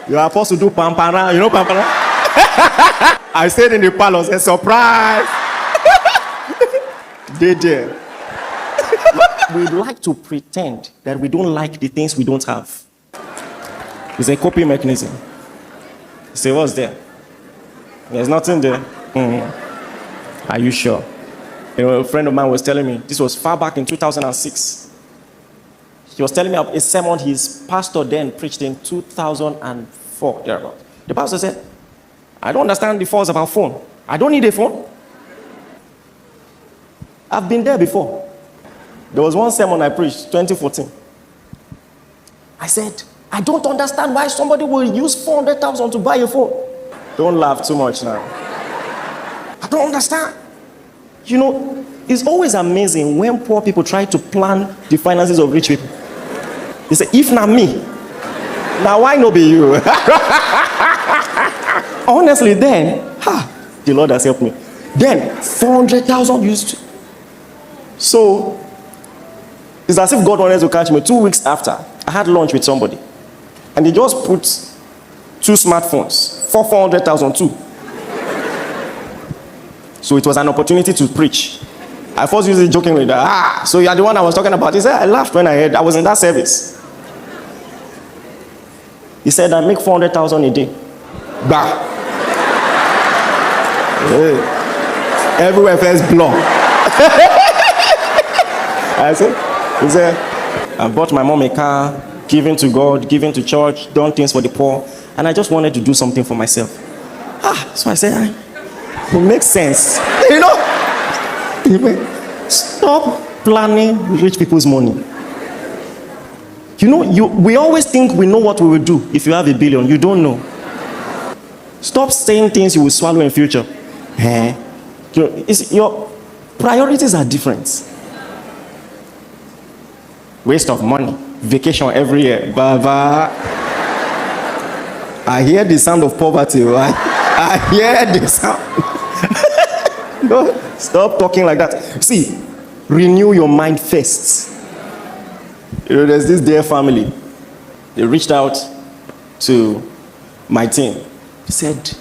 You are supposed to do paranran. You know paranran? I stayed in the palace and surprise. They did. We like to pretend that we don't like the things we don't have. It's a coping mechanism. You say, what's there? There's nothing there. Are you sure? You know, a friend of mine was telling me, this was far back in 2006. He was telling me a sermon his pastor then preached in 2004. Thereabouts. The pastor said, I don't understand the force about phone. I don't need a phone. I've been there before. There was one sermon I preached, 2014. I said, I don't understand why somebody will use 400,000 to buy a phone. Don't laugh too much now. I don't understand. You know, it's always amazing when poor people try to plan the finances of rich people. They say, if not me, now why not be you? Honestly, then, the Lord has helped me. Then, 400,000 used to. So, it's as if God wanted to catch me. 2 weeks after, I had lunch with somebody. And they just put 2 smartphones for 400,000 too. So it was an opportunity to preach. I first used it jokingly that, so you are the one I was talking about. He said, I laughed when I heard, I was in that service. He said, I make 400,000 a day. Bah. Hey. Everywhere first block. He said, I bought my mom a car, giving to God, giving to church, done things for the poor, and I just wanted to do something for myself. So I said, it makes sense. You know, stop planning rich people's money. You know, we always think we know what we will do if you have $1 billion. You don't know. Stop saying things you will swallow in future. You know, your priorities are different. Waste of money. Vacation every year. Baba. I hear the sound of poverty, right? I hear the sound. No, stop talking like that. See, renew your mind first. You know, there's this dear family. They reached out to my team. He said,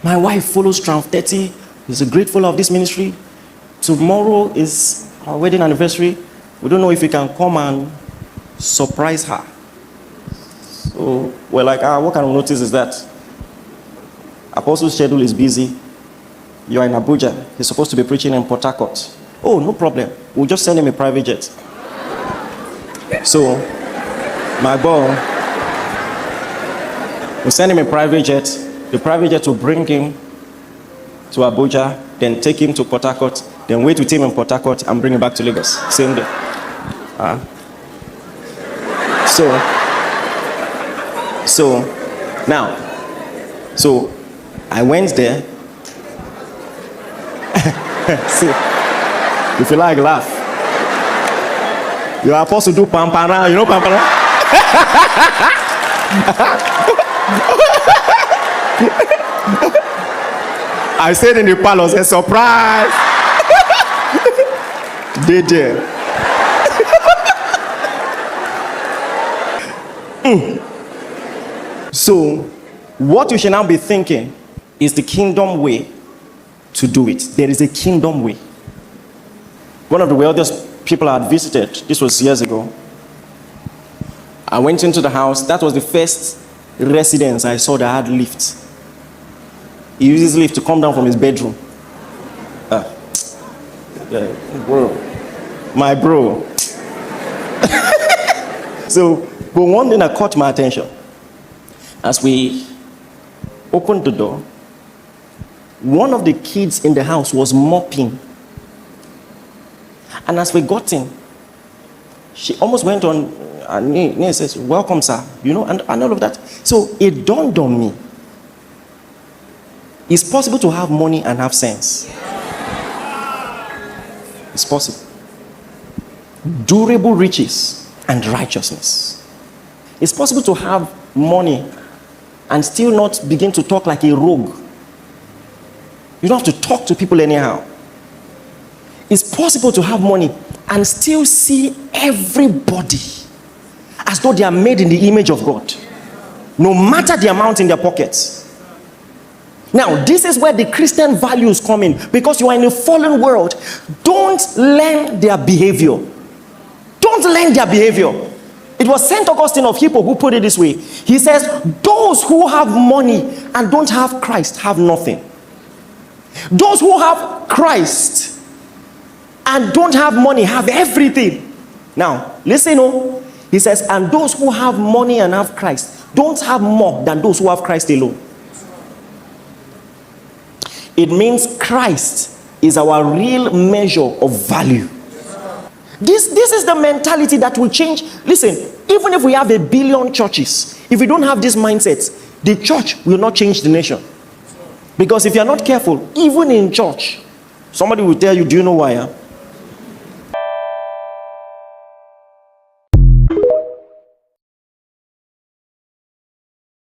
my wife follows Trump 30. He's a great follower of this ministry. Tomorrow is our wedding anniversary. We don't know if we can come and surprise her. So we're like, what kind of notice is that? Apostle's schedule is busy. You're in Abuja. He's supposed to be preaching in Port Harcourt. Oh, no problem. We'll just send him a private jet. So, my boy, we'll send him a private jet. The private jet will bring him to Abuja, then take him to Port Harcourt, then wait with him in Port Harcourt and bring him back to Lagos. Same day. So I went there. See, if you like, laugh. You are supposed to do paranran. You know paranran? I stayed in the palace and surprise. They did. So, what you should now be thinking is the kingdom way to do it. There is a kingdom way. One of the wealthiest people I had visited, this was years ago, I went into the house. That was the first residence I saw that had lifts. He uses lift to come down from his bedroom. My bro. So, but one thing that caught my attention, as we opened the door, one of the kids in the house was mopping. And as we got in, she almost went on her knee and says, welcome, sir. You know, and all of that. So it dawned on me. It's possible to have money and have sense. It's possible. Durable riches and righteousness. It's possible to have money and still not begin to talk like a rogue. You don't have to talk to people anyhow. It's possible to have money and still see everybody as though they are made in the image of God. no matter the amount in their pockets. Now, this is where the Christian values come in, because you are in a fallen world. Don't learn their behavior. Don't learn their behavior. It was St. Augustine of Hippo who put it this way. He says, those who have money and don't have Christ have nothing. Those who have Christ and don't have money have everything. Now, listen, oh. He says, and those who have money and have Christ don't have more than those who have Christ alone. It means Christ is our real measure of value. This is the mentality that will change. Listen, even if we have 1 billion churches, if we don't have this mindset, the church will not change the nation. Because if you're not careful, even in church, somebody will tell you, do you know why?